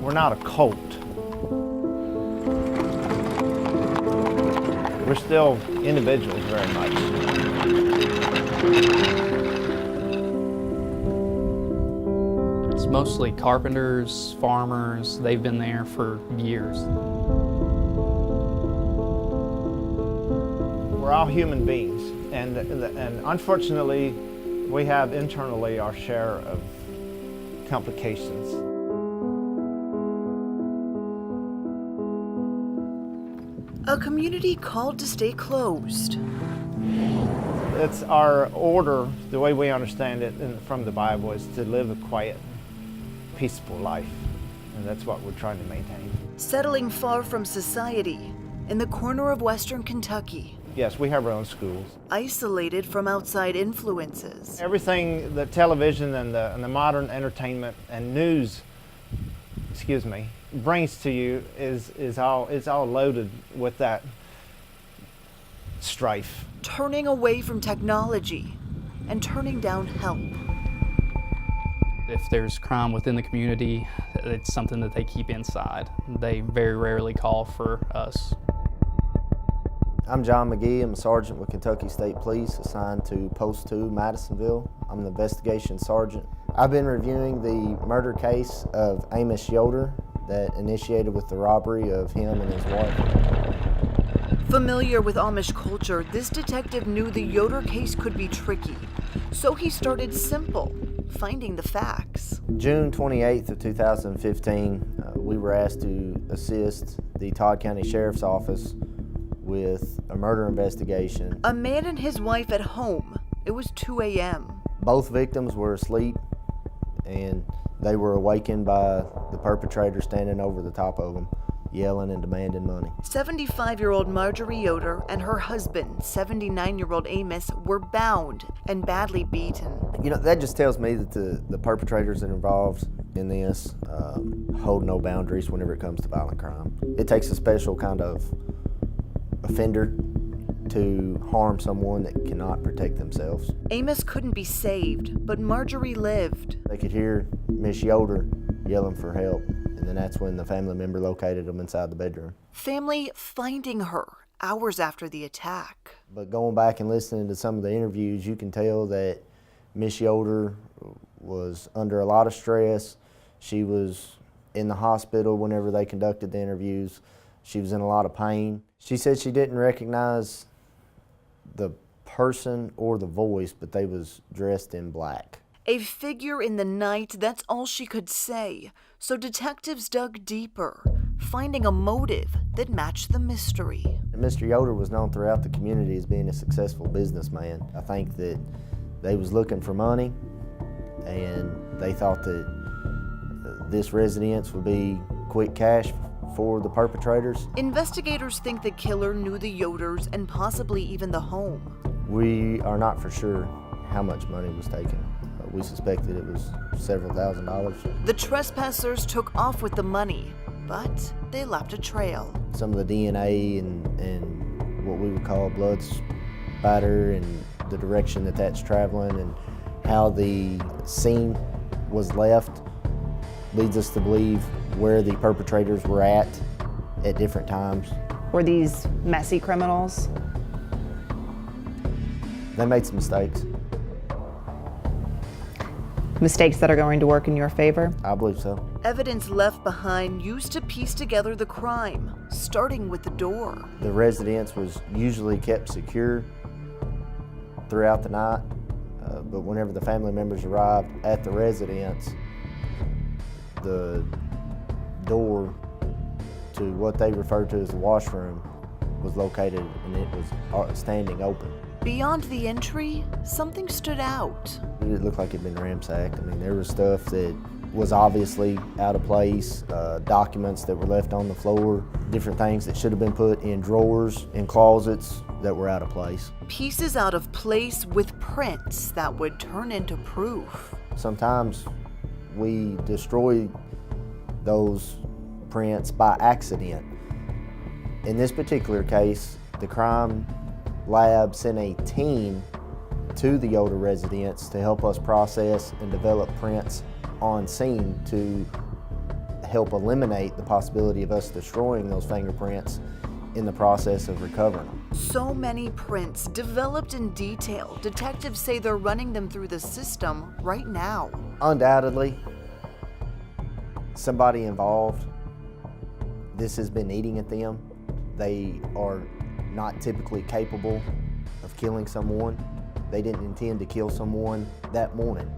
We're not a cult. We're still individuals very much. It's mostly carpenters, farmers. They've been there for years. We're all human beings, and unfortunately, we have internally our share of complications. A community called to stay closed. It's our order, the way we understand it from the Bible, is to live a quiet, peaceful life, and that's what we're trying to maintain. Settling far from society in the corner of Western Kentucky. Yes, we have our own schools. Isolated from outside influences. Everything, the television and the modern entertainment and news, brings to you is all loaded with that strife. Turning away from technology and turning down help. If there's crime within the community, it's something that they keep inside. They very rarely call for us. I'm John McGee. I'm a sergeant with Kentucky State Police assigned to Post 2, Madisonville. I'm the investigation sergeant. I've been reviewing the murder case of Amos Yoder that initiated with the robbery of him and his wife. Familiar with Amish culture, this detective knew the Yoder case could be tricky. So he started simple, finding the facts. June 28th of 2015, we were asked to assist the Todd County Sheriff's Office with a murder investigation. A man and his wife at home. It was 2 a.m. Both victims were asleep, and they were awakened by the perpetrator standing over the top of them, yelling and demanding money. 75-year-old Marjorie Yoder and her husband, 79-year-old Amos, were bound and badly beaten. You know, that just tells me that the perpetrators that are involved in this hold no boundaries whenever it comes to violent crime. It takes a special kind of offender to harm someone that cannot protect themselves. Amos couldn't be saved, but Marjorie lived. They could hear Miss Yoder yelling for help, and then that's when the family member located them inside the bedroom. Family finding her hours after the attack. But going back and listening to some of the interviews, you can tell that Miss Yoder was under a lot of stress. She was in the hospital whenever they conducted the interviews. She was in a lot of pain. She said she didn't recognize the person or the voice, but they was dressed in black. A figure in the night, that's all she could say. So detectives dug deeper, finding a motive that matched the mystery. Mr. Yoder was known throughout the community as being a successful businessman. I think that they was looking for money, and they thought that this residence would be quick cash for the perpetrators. Investigators think the killer knew the Yoders and possibly even the home. We are not for sure how much money was taken. We suspected it was several $1,000s. The trespassers took off with the money, but they left a trail. Some of the DNA and what we would call blood spatter and the direction that that's traveling and how the scene was left leads us to believe where the perpetrators were at different times. Were these messy criminals? They made some mistakes. Mistakes that are going to work in your favor? I believe so. Evidence left behind used to piece together the crime, starting with the door. The residence was usually kept secure throughout the night, but whenever the family members arrived at the residence, the door to what they referred to as the washroom was located, and it was standing open. Beyond the entry, something stood out. It looked like it'd been ransacked. I mean, there was stuff that was obviously out of place, documents that were left on the floor, different things that should have been put in drawers and closets that were out of place. Pieces out of place with prints that would turn into proof. Sometimes we destroy those prints by accident. In this particular case, the crime lab sent a team to the Yoder residence to help us process and develop prints on scene to help eliminate the possibility of us destroying those fingerprints in the process of recovering them. So many prints developed in detail. Detectives say they're running them through the system right now. Undoubtedly, somebody involved, this has been eating at them. They are not typically capable of killing someone. They didn't intend to kill someone that morning.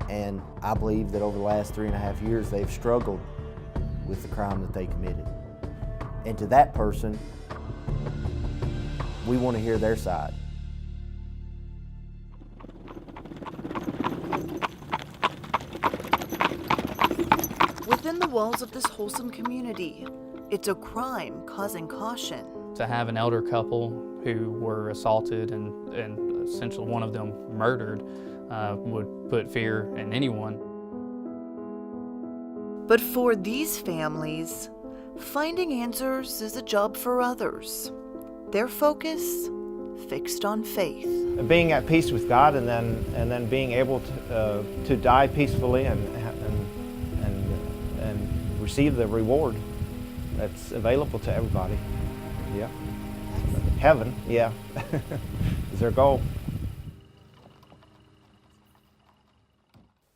And I believe that over the last 3.5 years, they've struggled with the crime that they committed. And to that person, we want to hear their side. Within the walls of this wholesome community, it's a crime causing caution. To have an elder couple who were assaulted and essentially one of them murdered would put fear in anyone. But for these families, finding answers is a job for others. Their focus fixed on faith. Being at peace with God, and then being able to die peacefully and receive the reward that's available to everybody. Yeah. Heaven, yeah, is their goal.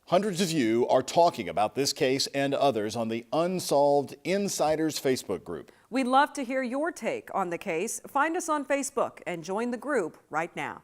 Hundreds of you are talking about this case and others on the Unsolved Insiders Facebook group. We'd love to hear your take on the case. Find us on Facebook and join the group right now.